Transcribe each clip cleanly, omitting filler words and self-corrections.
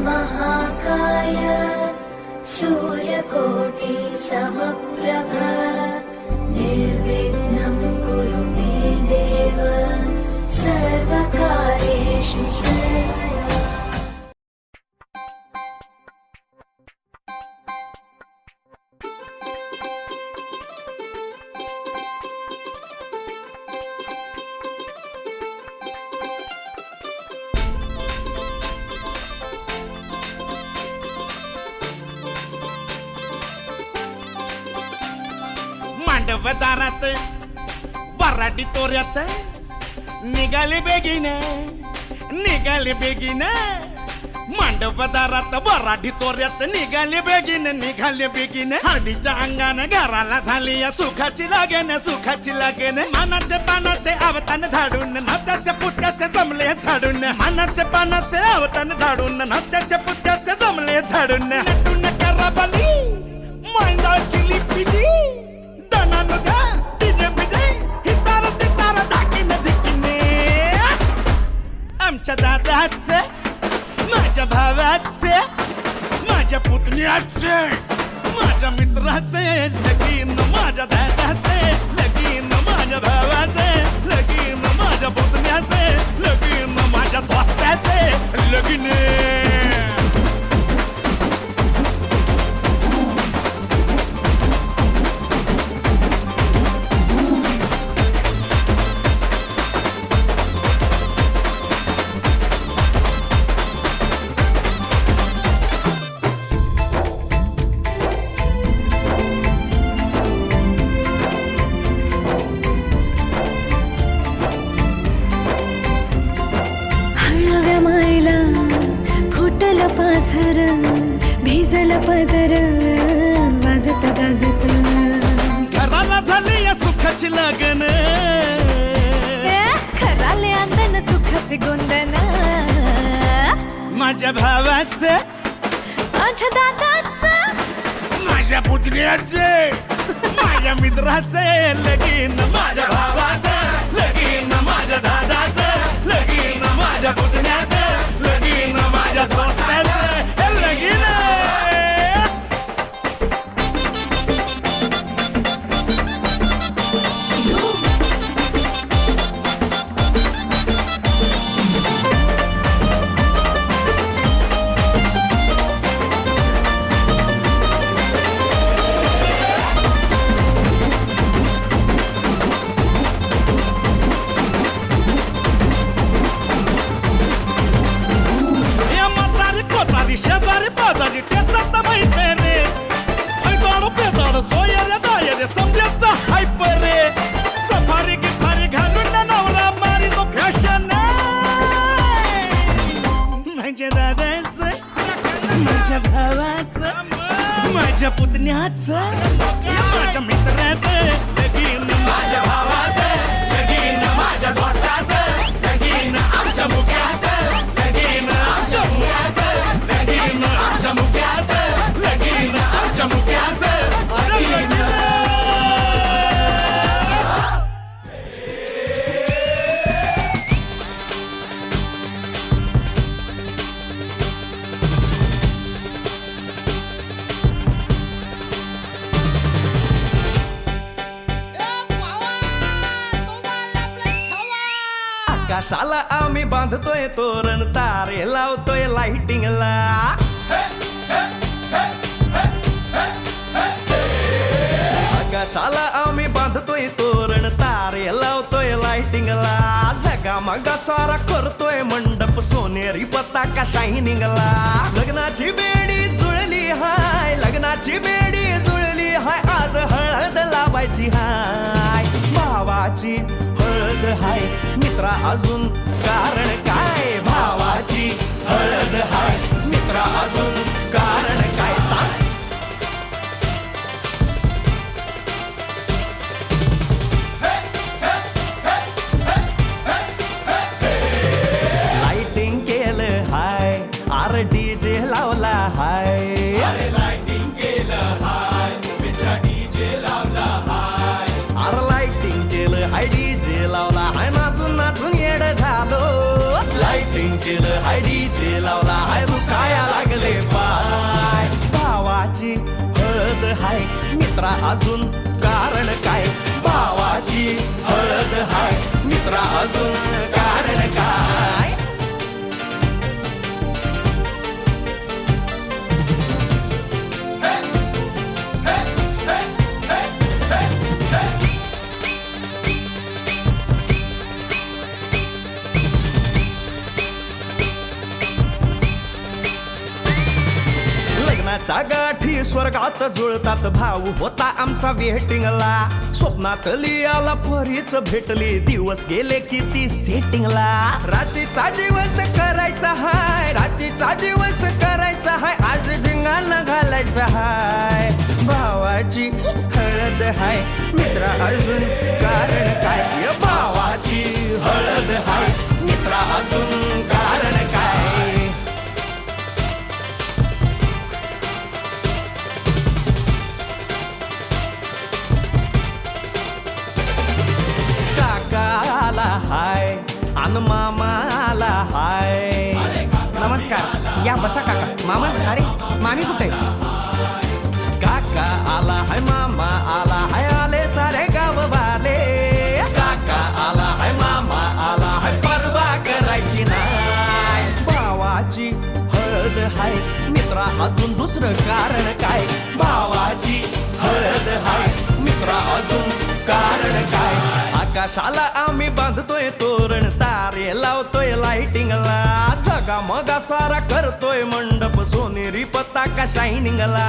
महाकाय सूर्यकोटि समप्रभ निर्विघ्नं कुरु मे देव सर्वकार्येषु सर्वदा। दारात वराडी तोऱ्यात निघाले बेगीन मांडव दारात वराडी तोऱ्यात निघाले बेगीन हळदीच्या अंगाने घराला झाली या सुखाची लागेन मानाचे पानाचे आवतान धाडून नात्याचे पुत्याचे जमले झाडून मानाचे पानाचे आवतान धाडून नात्याचे पुत्याचे जमले झाडून नटून कराबाली मांडाची लिपिली आमच्या दादाचे माझ्या भावाचे माझ्या पुतण्याचे माझ्या मित्राचे लगीन माझ्या दादाचे लगीन माझ्या भावाचे लगीन माझ्या पुतण्याचे लगीन माझ्या दोस्ताचे लगीन पाझर भिजल पदर वाजत गाजत घराला झाले या सुखाची लगन खराले अंदन सुखाचे गोंदन माझ्या भावाचे माझ्या दादाचे माझ्या पुतण्याचे माझ्या मित्राचे लगीन माझ्या भावाचे लगीन माझ्या दादाचे लगीन माझ्या पुतण्याचे लगीन माझ्या दोस्ताचे लगीन शेजारी पाजारी त्याचा माहिती रे ऐकाडो पेदाड सोयरे दायरे समजायचा हायपर रे सफारी गिफारी घालून नवरा मारी तो फॅशन माझ्या दादाचं माझ्या भावाचं माझ्या पुतण्याचं माझ्या मित्राचं लगीन माझ्या भावाचं लगीन माझ्या दोस्ताचं लगीन आमच्या मुक्याचं लगीन आमच्या मुक्याचं आमच्या मुक्याचं लगीन आमच्या मुक्याचं लगीन आकाशाला आम्ही बांधतोय तोरण तारे लावतोय लाइटिंगला आकाशाला आम्ही बांधतोय तोरण तारे लावतोय लाइटिंगला जगामगा सारा करतोय मंडप सोनेरी पताका शायनिंगला लग्नाची बेडी जुळली हाय लग्नाची बेडी जुळली हाय आज हळद लावायची हाय भावाची हळद हाय मित्रा अजून कारण काय भावाची हळद हाय मित्रा अजून कारण काय सांग लाइटिंग केलं हाय आर डीजे लावला हाय लाइटिंग केलं हाय मित्रा डीजे लावला हाय आर लाइटिंग केलं हाय डीजे लावला हाय नाचून नाचून येड झालो लाइटिंग केलं हाय डीजे लावला हाय दुखाया लागले पाय भावाची हळद हाय मित्रा अजून कारण काय भावाची हळद हाय मित्रा अजून कारण काय लग्नाच्या गाठी स्वर्गात जुळतात भाऊ होता आमचा वेटिंगला स्वप्नात लियाला परीच भेटली दिवस गेले किती सेटिंगला रात्रीचा दिवस करायचा हाय रात्रीचा दिवस करायचा हाय आज धिंगाणा घालायचा हाय भावाची हळद हाय मित्रा अजून कारण काय भावाची हळद हाय मित्रा अजून कारण काय काकाला हाय अन मामाला हाय नमस्कार या बसा काका मामा अरे मामी कुठे काका आला हाय मामा आला हाय आले सारे गाव वाले काका आला हाय मामा आला हाय परवा करायची नाय भावाची हळद हाय मित्रा अजून दुसरं कारण काय भावाची हळद हाय मित्रा अजून कारण काय आकाशाला आम्ही बांधतोय तोरण तारे लावतोय लाइटिंगला सगा मगा सारा करतोय मंडप सोनेरी पताका शायनिंगला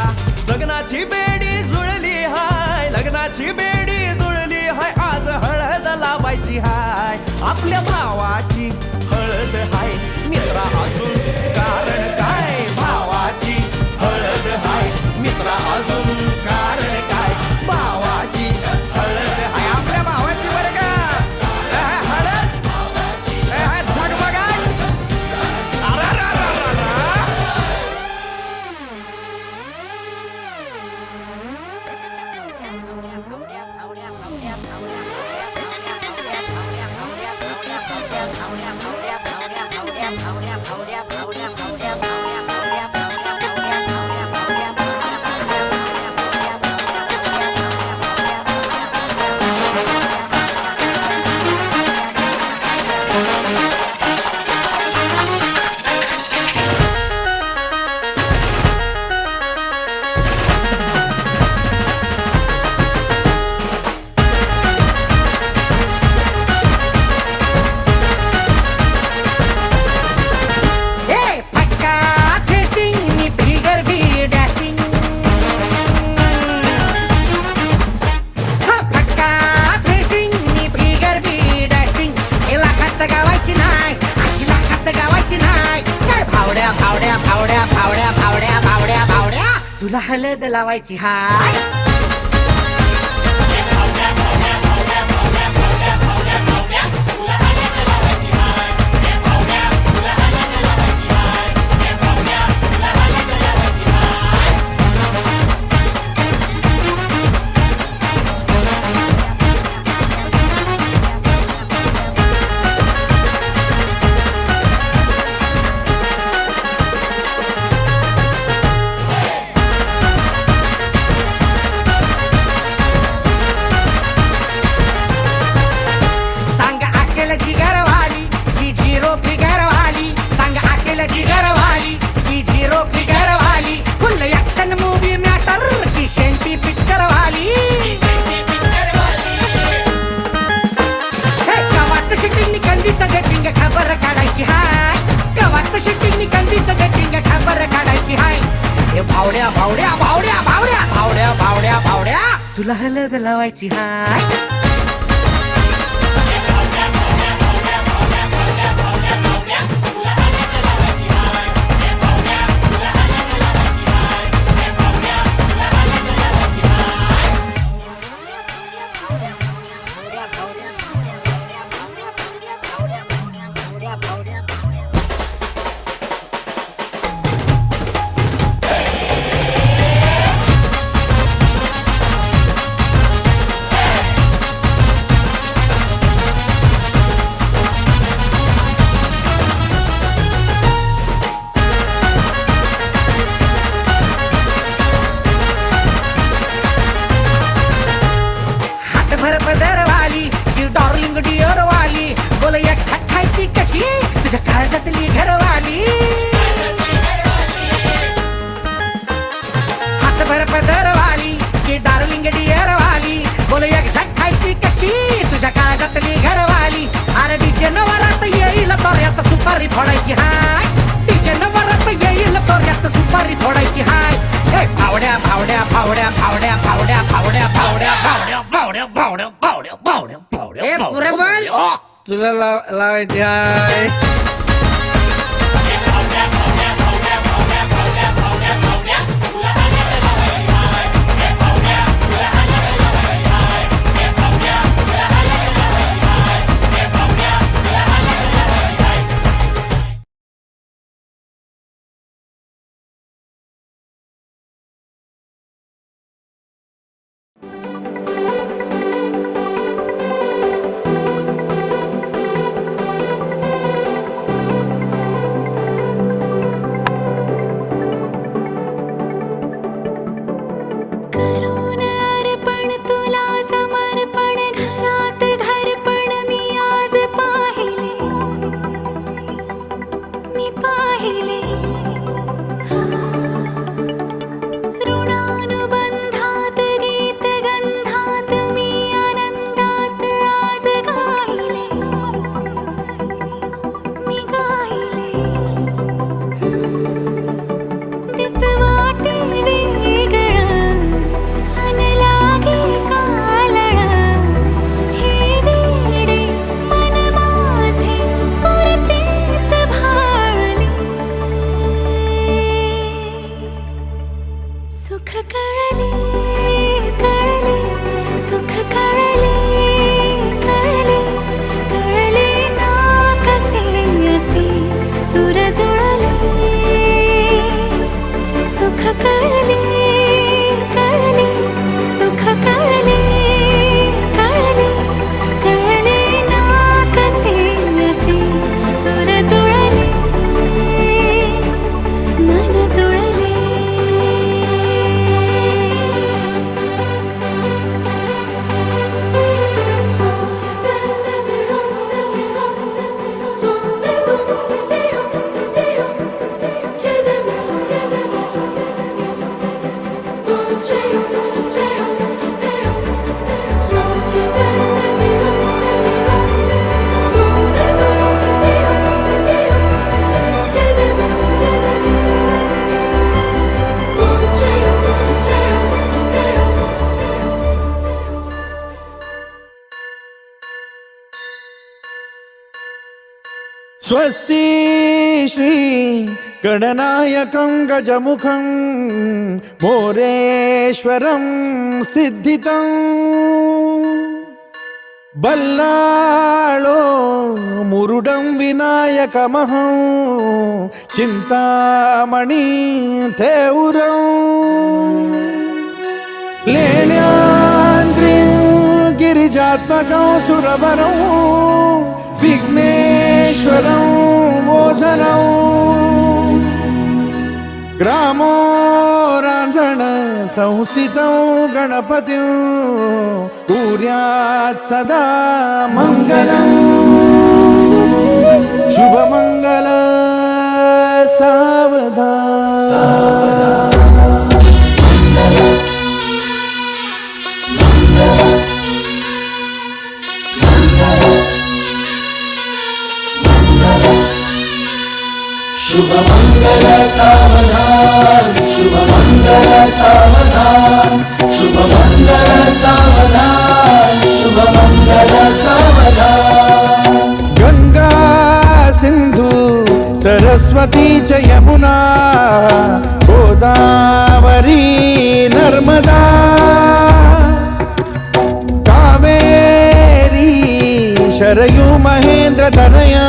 लग्नाची बेडी जुळली हाय लग्नाची बेडी जुळली हाय आज हळद लावायची हाय आपल्या भावाची हळद हाय मित्रा अजून कारण काय भावाची हळद हाय मित्रा अजून कारण काय भावाची हळद हाय आपल्या भावाची बरं का हळद झगमगाट तुला हळद लावायची हाय भावड्या भावड्या भावड्या भावड्या भावड्या भावड्या भावड्या तुला हळद लावायची हाय तुझ्या काळजातली घरवाली हातभर पदरवाली की डार्लिंग डिअरवाली बोल एक्झॅक्ट खायची कशी तुझ्या काळजातली घरवाली अरे डीजे नवरात येईल तोऱ्यात सुपारी फोडायची हाय डीजे नवरात येईल तोऱ्यात सुपारी फोडायची हाय हे भावड्या भावड्या भावड्या भावड्या भावड्या भावड्या भावड्या भावड्या भावड्या भावड्या भावड्या भावड्या भावड्या पुरे बोल तुला लावायची हाय करून अर्पण तुला समर्पण घरात घरपण मी आज पाहिले ऋणानुबंधात गीत गंधात मी आनंदात आज गायले मी गायले दिस वाटे वेगळं अन लागे कालळं हे वेडे मन माझे पुरतेच भाळले सुख कळले कळले सुख कळले कळले कळले ना कसे असे सुर जुळले सुख कळले कळले सुख कळले कळले कळले ना कसे असे सुर जुळले मन जुळले स्वस्ति श्री गणनायकं गजमुखं मोरेश्वरं सिद्धितं बल्लाळो मुरुडं विनायकमहं चिन्तामणि थेउरं लेण्याद्रिं गिरिजात्मकं सुरवरं विघ्नेश्वरं मोझनं ग्रामो रांझण संस्थितं गणपतिं कुर्यात् सदा मङ्गलं शुभमङ्गल सावधान शुभमंगल सावधान शुभमंगल सावधान शुभमंगल सावधान शुभमंगल सावधान गंगा सिंधु सरस्वती च यमुना गोदावरी नर्मदा कावेरी शरयू महेंद्र तनया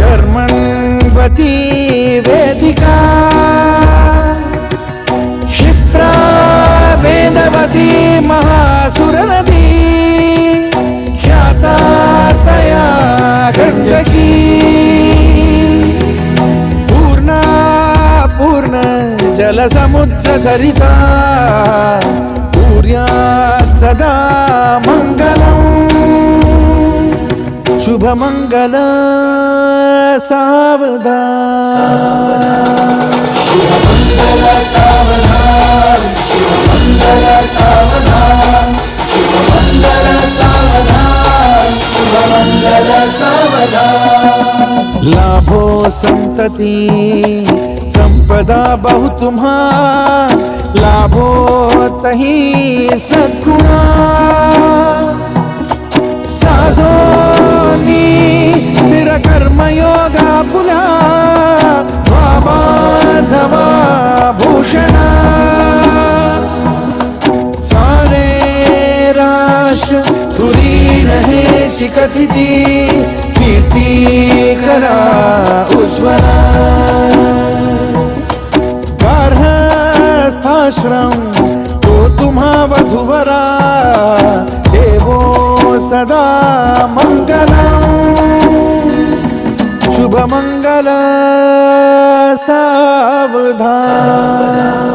शर्मण्वती वेदिका क्षिप्रा वेदवती महासुरनदी ख्याता तया गण्डकी पूर्णा पूर्ण जलसमुद्र सरिता कुर्यात् सदा मङ्गलम् शुभ शुभमंगल सावधान शुभमंगल सावधान शुभमंगल सावधान शुभमंगल सावधान शुभमंगल सावधान लाभो संतति संपदा बहु तुम्हार लाभो तही सद्गुणा साधोनी स्थिर कर्मयोगा पुला वामाधवा भूषणा सारे राष्ट्र तुरी रहे शिकथिती कीर्ती करा उज्ज्वला गार्हस्थाश्रम तो तुम्हा वधुवरा देवो सदा मंगलम शुभमंगल सावधान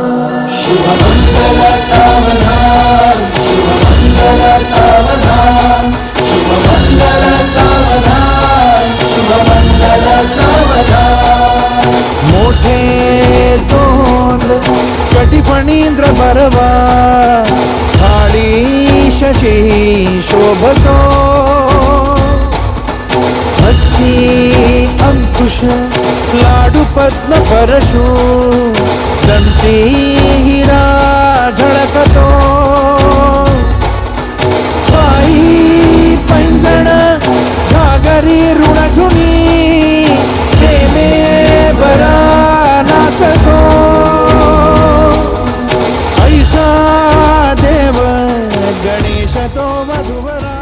शुभमंगल सावधान शुभमंगल सावधान शुभमंगल सावधान शुभमंगल सावधान मोठे तोंड कटिफणींद्र बरवा थाळी शशी शोभतो हस्ती अंकुश लाडू पद्म परशु दंती हिरा झळकतो पायी पैंजण घागरी ऋणझुणी प्रेमे बरा नाचतो ऐसा देव गणेश तो वधुवरा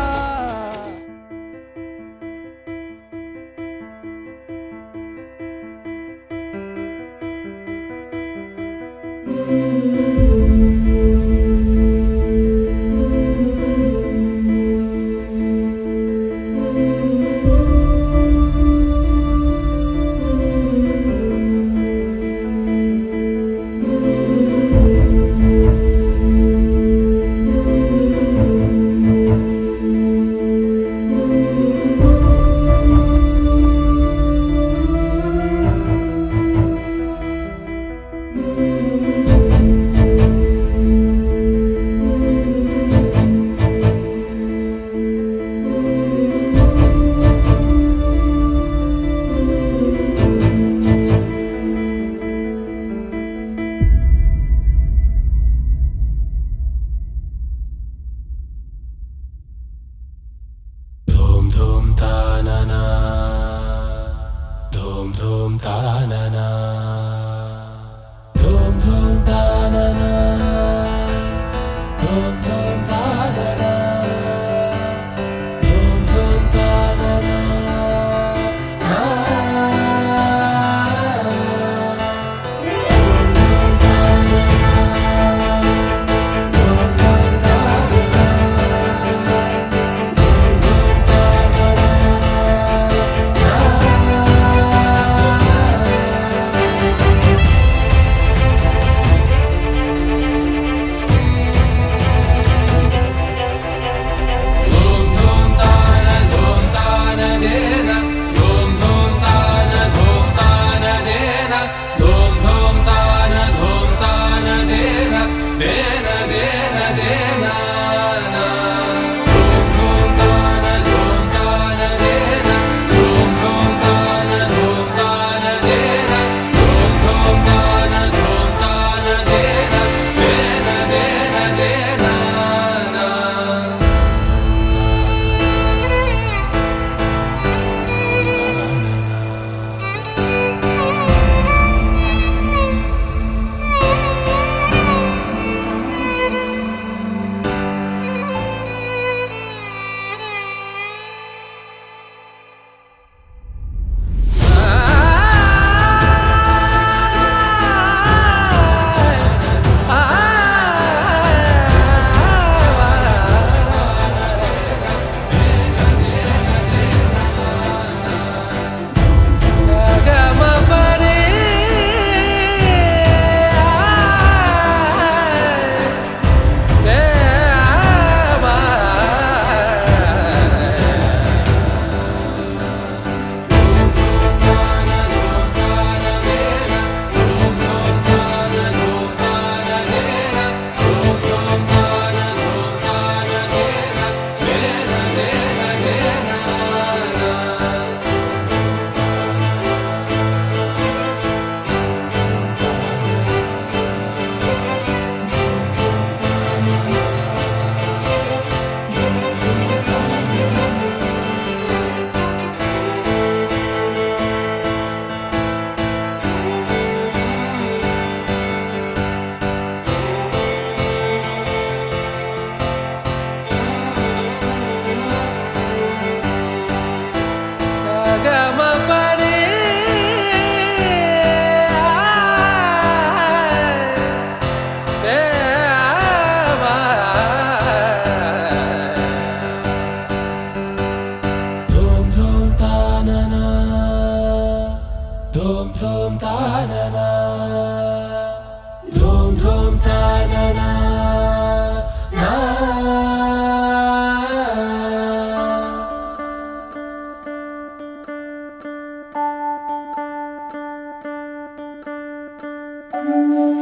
धूम धूम तानना धूम धूम तानना ना Thank you.